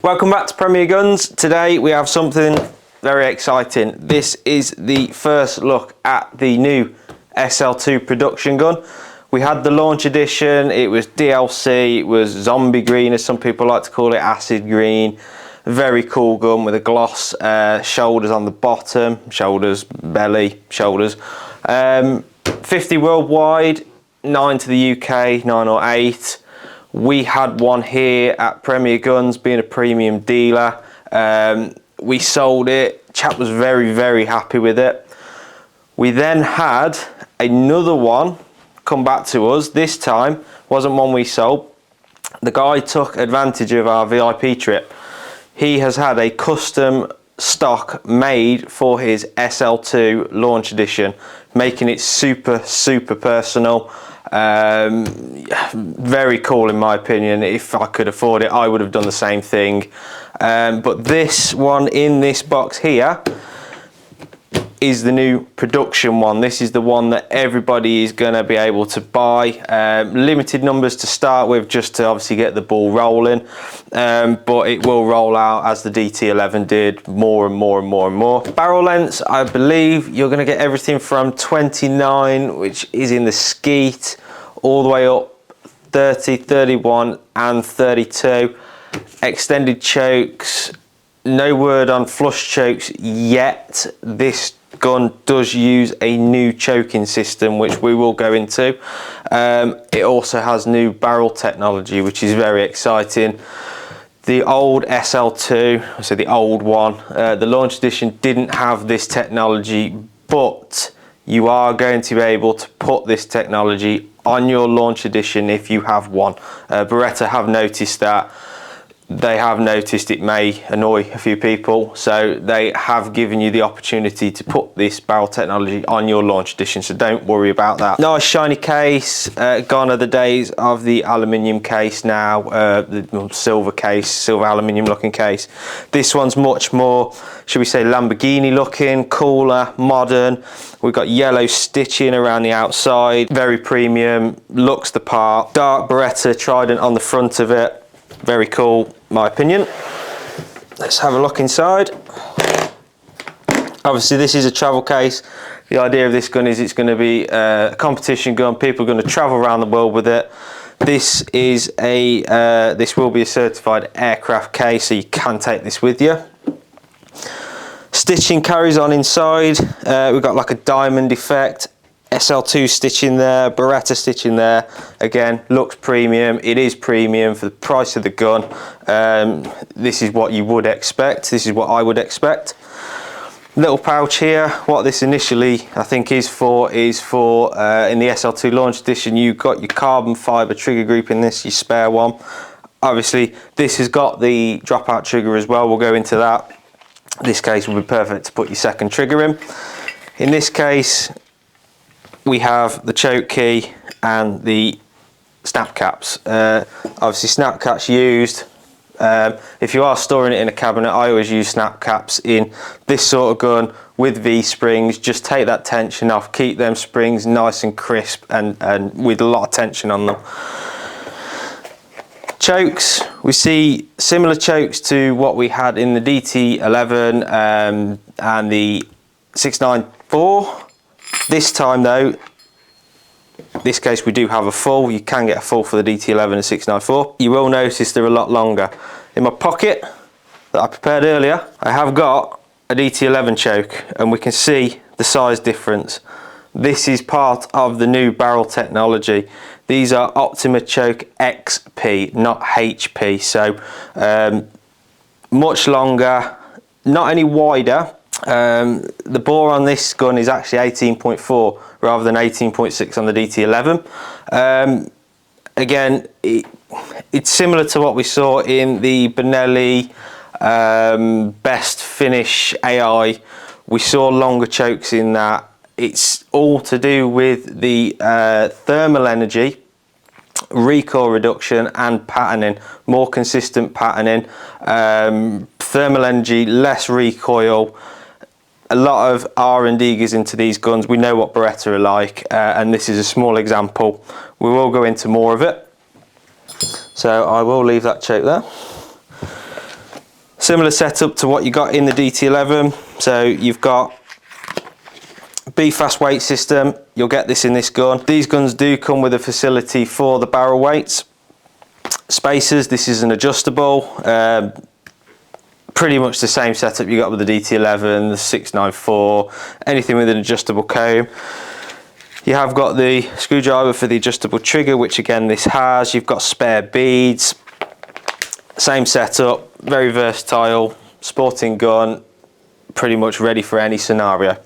Welcome back to Premier Guns. Today we have something very exciting. This is the first look at the new SL2 production gun. We had the launch edition, it was DLC, it was zombie green as some people like to call it, acid green. Very cool gun with a gloss shoulders on the bottom, shoulders, belly, shoulders. 50 worldwide, 9 to the UK, 9 or 8. We had one here at Premier Guns, being a premium dealer. We sold it. Chap was very happy with it. We then had another one come back to us. This time wasn't one we sold. The guy took advantage of our VIP trip. He has had a custom stock made for his SL2 launch edition, making it super personal. Very cool in my opinion. If I could afford it, I would have done the same thing. But this one in this box here is the new production one. This is the one that everybody is going to be able to buy. Limited numbers to start with, just to obviously get the ball rolling, but it will roll out as the DT11 did, more and more. Barrel lengths, I believe you're going to get everything from 29, which is in the skeet, all the way up 30, 31 and 32. Extended chokes, no word on flush chokes yet. This gun does use a new choking system, which we will go into. It also has new barrel technology, which is very exciting. The old SL2, so the old one, the launch edition didn't have this technology, but you are going to be able to put this technology on your launch edition if you have one. Beretta have noticed that. They have noticed it may annoy a few people, so they have given you the opportunity to put this barrel technology on your launch edition, so don't worry about that. Nice shiny case. Gone are the days of the aluminium case now, the silver case, silver aluminium looking case. This one's much more, should we say, Lamborghini looking, cooler, modern. We've got yellow stitching around the outside, very premium, looks the part. Dark Beretta Trident on the front of it. Very cool, my opinion. Let's have a look inside. Obviously this is a travel case. The idea of this gun is it's going to be a competition gun. People are going to travel around the world with it. This is a this will be a certified aircraft case, so you can take this with you. Stitching carries on inside. We've got like a diamond effect. SL2 stitching there, Beretta stitching there. Again, looks premium. It is premium for the price of the gun. This is what you would expect. This is what I would expect. Little pouch here. What this initially I think is for in the SL2 launch edition, you've got your carbon fibre trigger group in this, your spare one. Obviously this has got the dropout trigger as well. We'll go into that. This case will be perfect to put your second trigger in. In this case, we have the choke key and the snap caps. Obviously snap caps used. If you are storing it in a cabinet, I always use snap caps in this sort of gun with V-springs. Just take that tension off, keep them springs nice and crisp and with a lot of tension on them. Chokes, we see similar chokes to what we had in the DT11 and the 694. This time though, this case we do have a full. You can get a full for the DT11 and 694. You will notice they're a lot longer. In my pocket that I prepared earlier, I have got a DT11 choke, and we can see the size difference. This is part of the new barrel technology. These are Optima Choke XP, not HP, so much longer, not any wider. The bore on this gun is actually 18.4 rather than 18.6 on the DT11. Again, it's similar to what we saw in the Benelli Best Finish AI. We saw longer chokes in that. It's all to do with the thermal energy, recoil reduction and patterning, more consistent patterning, thermal energy, less recoil. A lot of R&D goes into these guns. We know what Beretta are like, and this is a small example. We will go into more of it. So I will leave that choke there. Similar setup to what you got in the DT11. So you've got B-fast weight system. You'll get this in this gun. These guns do come with a facility for the barrel weights. Spacers, this is an adjustable. Pretty much the same setup you got with the DT11, the 694, anything with an adjustable comb. You have got the screwdriver for the adjustable trigger, which again this has. You've got spare beads. Same setup, very versatile, sporting gun, pretty much ready for any scenario.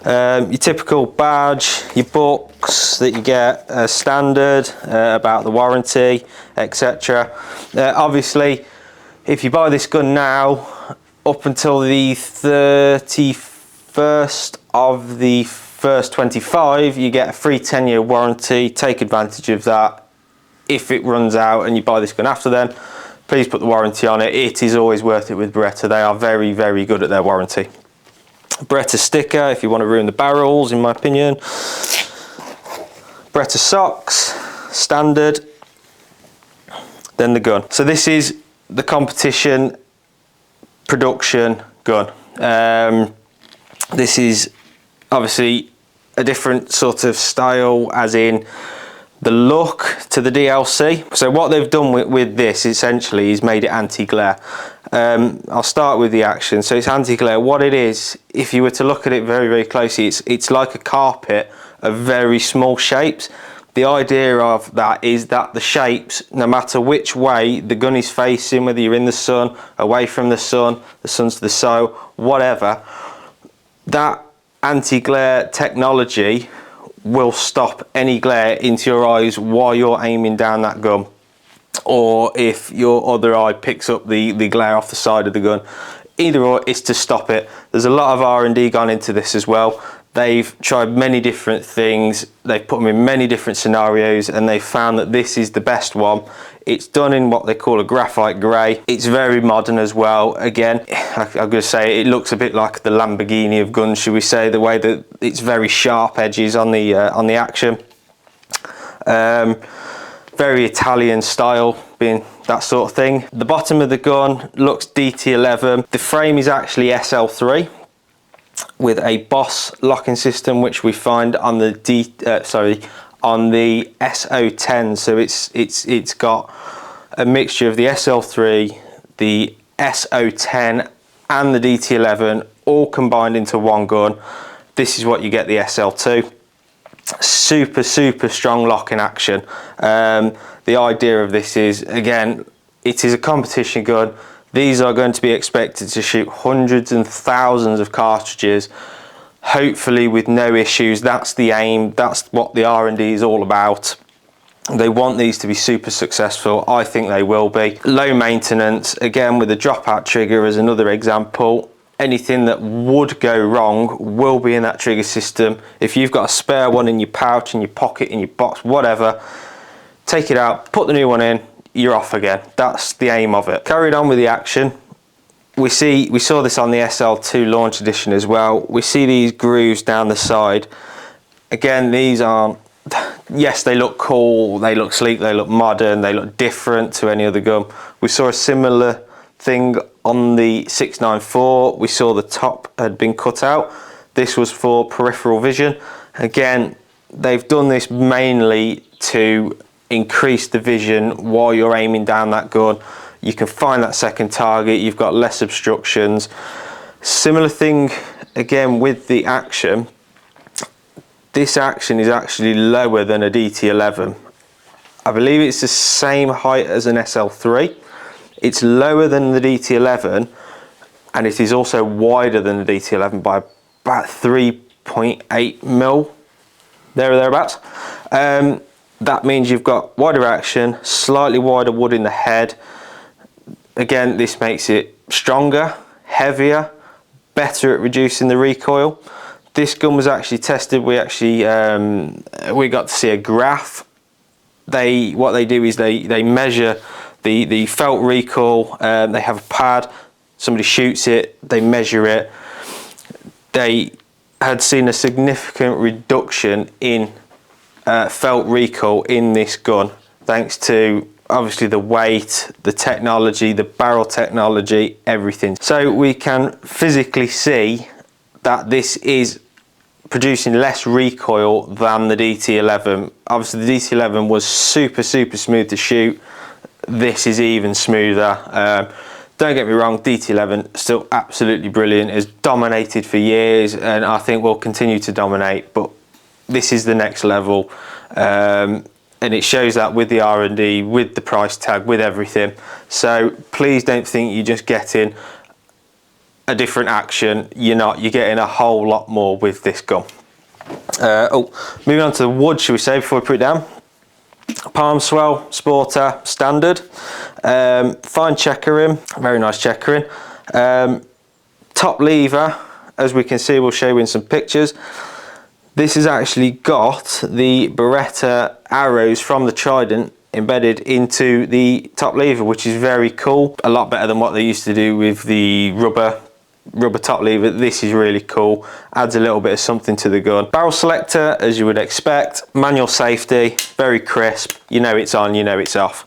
Your typical badge, your books that you get standard about the warranty, etc. Obviously, if you buy this gun now, up until the 31st of the first 25, you get a free 10-year warranty. Take advantage of that. If it runs out and you buy this gun after then, please put the warranty on it. It is always worth it with Beretta. They are very, very good at their warranty. Beretta sticker if you want to ruin the barrels, in my opinion. Beretta socks, standard. Then the gun. So this is the competition production gun. This is obviously a different sort of style, as in the look to the DLC. So what they've done with this essentially is made it anti-glare. I'll start with the action. So it's anti-glare. What it is, if you were to look at it very, very closely, it's like a carpet of very small shapes. The idea of that is that the shapes, no matter which way the gun is facing, whether you're in the sun, away from the sun's to the side, whatever, that anti-glare technology will stop any glare into your eyes while you're aiming down that gun, or if your other eye picks up the glare off the side of the gun. Either or, is to stop it. There's a lot of R&D gone into this as well. They've tried many different things, they've put them in many different scenarios, and they've found that this is the best one. It's done in what they call a graphite grey. It's very modern as well. Again, I'm going to say it looks a bit like the Lamborghini of guns, should we say, the way that it's very sharp edges on the action. Very Italian style, being that sort of thing. The bottom of the gun looks DT11. The frame is actually SL3 with a Boss locking system, which we find on the on the SO10. So it's got a mixture of the SL3, the SO10 and the DT11 all combined into one gun. This is what you get the SL2. Super strong locking action. The idea of this is, again, it is a competition gun. These are going to be expected to shoot hundreds and thousands of cartridges, hopefully with no issues. That's the aim. That's what the R&D is all about. They want these to be super successful. I think they will be. Low maintenance, again, with the dropout trigger as another example. Anything that would go wrong will be in that trigger system. If you've got a spare one in your pouch, in your pocket, in your box, whatever, take it out, put the new one in, you're off again. That's the aim of it. Carried on with the action. We saw this on the SL2 launch edition as well. We see these grooves down the side. Again, these aren't, yes, they look cool, they look sleek, they look modern, they look different to any other gun. We saw a similar thing on the 694. We saw the top had been cut out. This was for peripheral vision. Again, they've done this mainly to increase the vision while you're aiming down that gun. You can find that second target, you've got less obstructions. Similar thing again with the action. This action is actually lower than a DT11. I believe it's the same height as an SL3. It's lower than the DT11, and it is also wider than the DT11 by about 3.8 mil, there or thereabouts. That means you've got wider action, slightly wider wood in the head. Again, this makes it stronger, heavier, better at reducing the recoil. This gun was actually tested. We got to see a graph. What they do is they measure the felt recoil. They have a pad, somebody shoots it, they measure it. They had seen a significant reduction in felt recoil in this gun, thanks to obviously the weight, the technology, the barrel technology, everything. So we can physically see that this is producing less recoil than the DT11. Obviously the DT11 was super smooth to shoot. This is even smoother. Don't get me wrong, DT11 still absolutely brilliant, has dominated for years, and I think will continue to dominate, but this is the next level. And it shows that with the R&D, with the price tag, with everything. So please don't think you're just getting a different action. You're not. You're getting a whole lot more with this gun. Moving on to the wood, should we say, before we put it down. Palm swell, sporter, standard. Fine checkering, very nice checkering. Top lever, as we can see, we'll show you in some pictures. This has actually got the Beretta arrows from the Trident embedded into the top lever, which is very cool. A lot better than what they used to do with the rubber top lever. This is really cool, adds a little bit of something to the gun. Barrel selector, as you would expect. Manual safety, very crisp. You know it's on, you know it's off.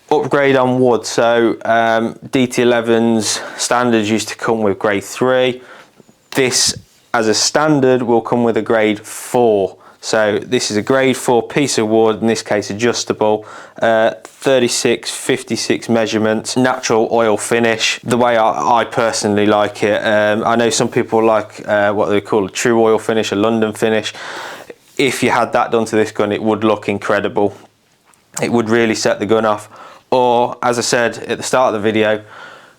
Upgrade on wood, so DT11's standards used to come with grade 3. This as a standard will come with a grade 4. So this is a grade 4 piece of wood, in this case adjustable, 36, 56 measurements, natural oil finish, the way I personally like it. I know some people like what they call a true oil finish, a London finish. If you had that done to this gun, it would look incredible. It would really set the gun off. Or, as I said at the start of the video,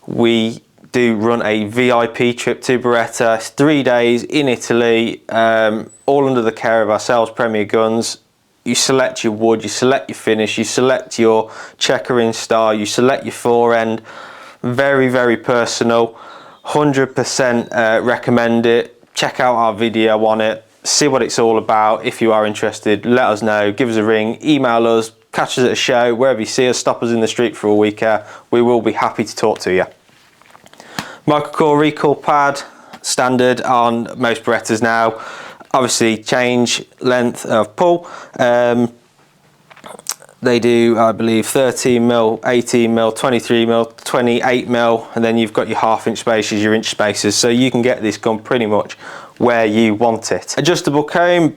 we do run a VIP trip to Beretta. It's 3 days in Italy, all under the care of ourselves, Premier Guns. You select your wood, you select your finish, you select your checkering style, you select your forend. Very personal. 100% recommend it. Check out our video on it, see what it's all about. If you are interested, let us know, give us a ring, email us, catch us at a show, wherever you see us, stop us in the street for a week. We will be happy to talk to you. Microcore recoil pad, standard on most Berettas now. Obviously change length of pull. They do, I believe, 13mm, 18mm, 23mm, 28mm, and then you've got your half-inch spaces, your inch spaces, so you can get this gun pretty much where you want it. Adjustable comb,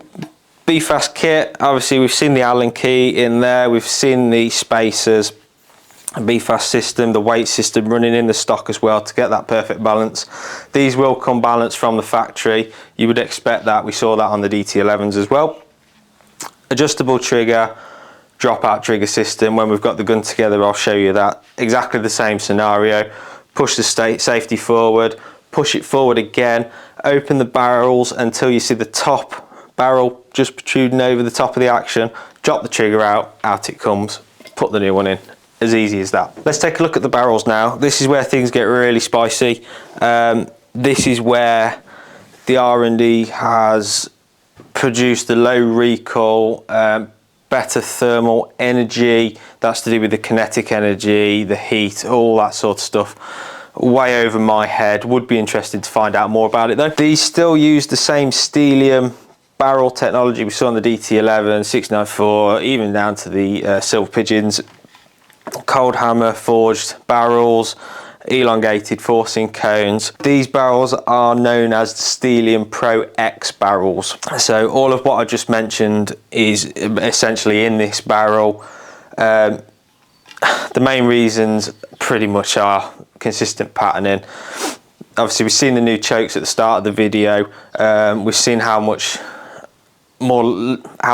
B-Fast kit. Obviously we've seen the Allen key in there, we've seen the spacers, B-Fast system, the weight system running in the stock as well to get that perfect balance. These will come balanced from the factory. You would expect that. We saw that on the DT11s as well. Adjustable trigger, dropout trigger system. When we've got the gun together, I'll show you that. Exactly the same scenario. Push the safety forward, push it forward again, open the barrels until you see the top barrel just protruding over the top of the action, drop the trigger out it comes, put the new one in. As easy as that. Let's take a look at the barrels now. This is where things get really spicy. This is where the R&D has produced the low recoil, better thermal energy. That's to do with the kinetic energy, the heat, all that sort of stuff. Way over my head. Would be interested to find out more about it though. These still use the same Steelium barrel technology we saw on the DT11, 694, even down to the Silver Pigeons. Cold hammer forged barrels, elongated forcing cones. These barrels are known as the Steelium Pro X barrels. So all of what I just mentioned is essentially in this barrel. The main reasons pretty much are consistent patterning. Obviously we've seen the new chokes at the start of the video. We've seen how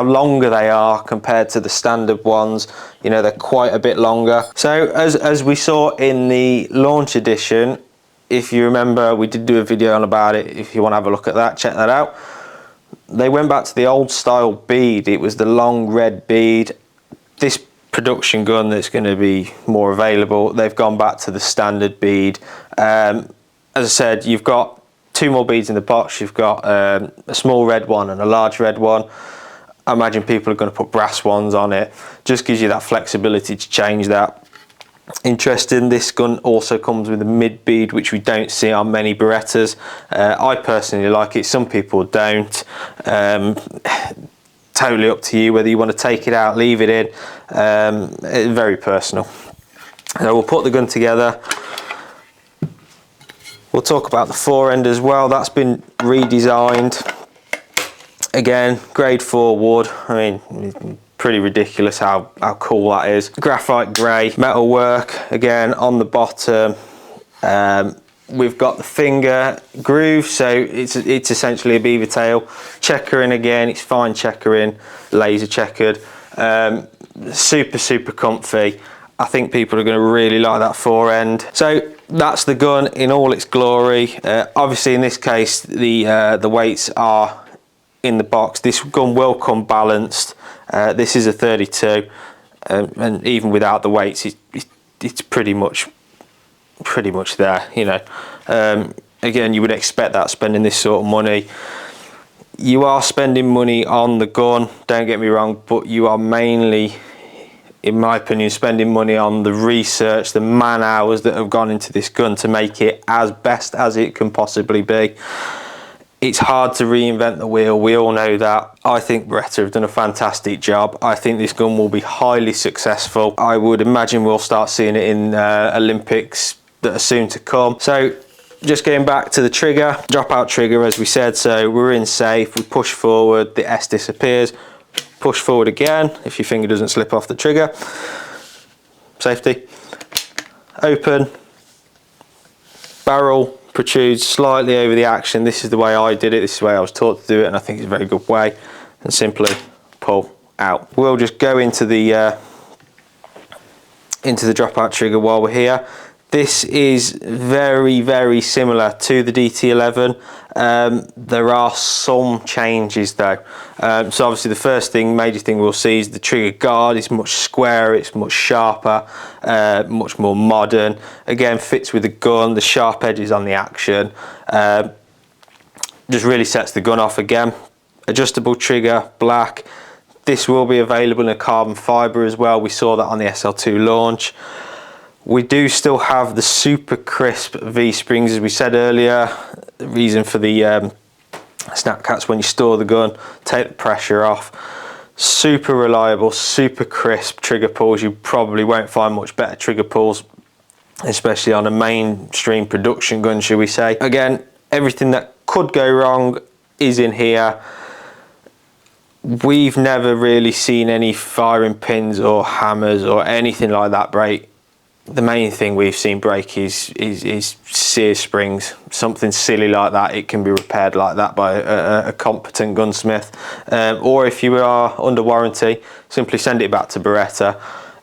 longer they are compared to the standard ones. You know, they're quite a bit longer. So as we saw in the launch edition, if you remember, we did do a video on about it. If you want to have a look at that, check that out. They went back to the old style bead. It was the long red bead. This production gun that's going to be more available, they've gone back to the standard bead. As I said, you've got 2 more beads in the box. You've got a small red one and a large red one. I imagine people are going to put brass ones on it. Just gives you that flexibility to change that. Interesting, this gun also comes with a mid bead, which we don't see on many Berettas. I personally like it, some people don't. To totally up to you whether you want to take it out, leave it in. It's very personal. So we'll put the gun together. We'll talk about the fore end as well. That's been redesigned. Again, grade 4 wood. I mean, pretty ridiculous how cool that is. Graphite grey metal work again on the bottom. We've got the finger groove, so it's essentially a beaver tail. Checkering again, it's fine checkering, laser checkered. Super comfy. I think people are going to really like that fore end. So that's the gun in all its glory. Obviously in this case the weights are in the box. This gun will come balanced. This is a 32, and even without the weights it's pretty much there, you know. Again, you would expect that spending this sort of money. You are spending money on the gun, don't get me wrong, but you are mainly, in my opinion, spending money on the research, the man hours that have gone into this gun to make it as best as it can possibly be. It's hard to reinvent the wheel, we all know that. I think Beretta have done a fantastic job. I think this gun will be highly successful. I would imagine we'll start seeing it in Olympics that are soon to come. So just going back to the trigger, dropout trigger as we said, so we're in safe, we push forward, the S disappears, push forward again, if your finger doesn't slip off the trigger. Safety. Open. Barrel protrudes slightly over the action. This is the way I did it, this is the way I was taught to do it, and I think it's a very good way. And simply pull out. We'll just go into the dropout trigger while we're here. This is very similar to the DT11. There are some changes though. So obviously the first thing, major thing we'll see is the trigger guard is much squarer, it's much sharper, much more modern. Again, fits with the gun, the sharp edges on the action. Just really sets the gun off again. Adjustable trigger, black. This will be available in a carbon fibre as well. We saw that on the SL2 launch. We do still have the super crisp V-springs, as we said earlier. The reason for the snap caps when you store the gun, take the pressure off. Super reliable, super crisp trigger pulls. You probably won't find much better trigger pulls, especially on a mainstream production gun, shall we say. Again, everything that could go wrong is in here. We've never really seen any firing pins or hammers or anything like that break. The main thing we've seen break is sear springs, something silly like that. It can be repaired like that by a competent gunsmith, or if you are under warranty, simply send it back to Beretta.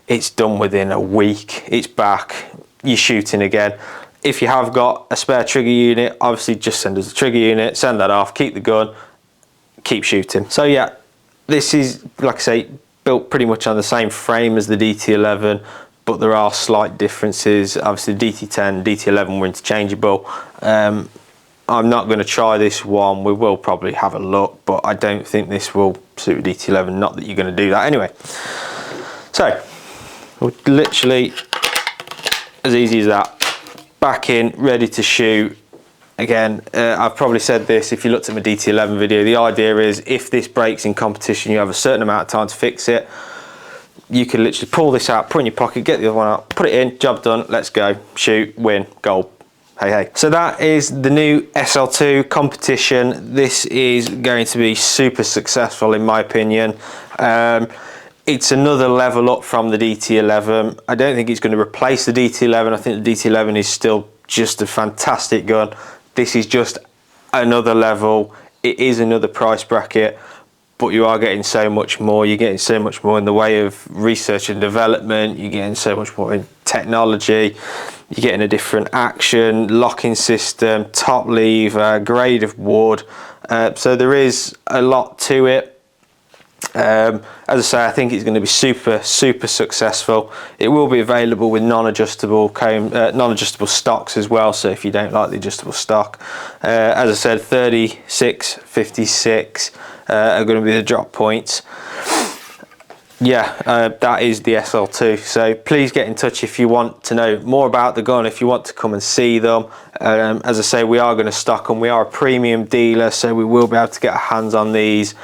It's done within a week, it's back, you're shooting again. If you have got a spare trigger unit, obviously just send us a trigger unit, send that off, keep the gun, keep shooting. So yeah, this is, like I say, built pretty much on the same frame as the DT11, but there are slight differences. Obviously DT10, DT11 were interchangeable. I'm not going to try this one. We will probably have a look, but I don't think this will suit DT11, not that you're going to do that anyway. So we're literally as easy as that. Back in, ready to shoot. Again, I've probably said this if you looked at my DT11 video. The idea is if this breaks in competition, you have a certain amount of time to fix it. You can literally pull this out, put it in your pocket, get the other one out, put it in, job done, let's go, shoot, win, goal. Hey, hey. So that is the new SL2 competition. This is going to be super successful in my opinion. It's another level up from the DT11. I don't think it's going to replace the DT11. I think the DT11 is still just a fantastic gun. This is just another level. It is another price bracket, but you are getting so much more. You're getting so much more in the way of research and development. You're getting so much more in technology. You're getting a different action, locking system, top lever, grade of wood. So there is a lot to it. As I say, I think it's going to be super successful. It will be available with non-adjustable stocks as well, so if you don't like the adjustable stock, as I said, 36, 56 are going to be the drop points. Yeah, that is the SL2. So please get in touch if you want to know more about the gun, if you want to come and see them. As I say, we are going to stock them. We are a premium dealer, so we will be able to get our hands on these.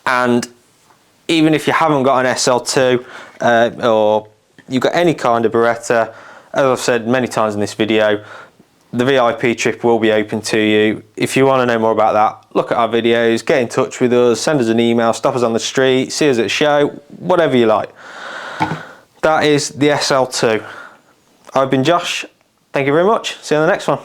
And even if you haven't got an SL2 or you've got any kind of Beretta, as I've said many times in this video, the VIP trip will be open to you. If you want to know more about that, look at our videos, get in touch with us, send us an email, stop us on the street, see us at a show, whatever you like. That is the SL2. I've been Josh. Thank you very much. See you on the next one.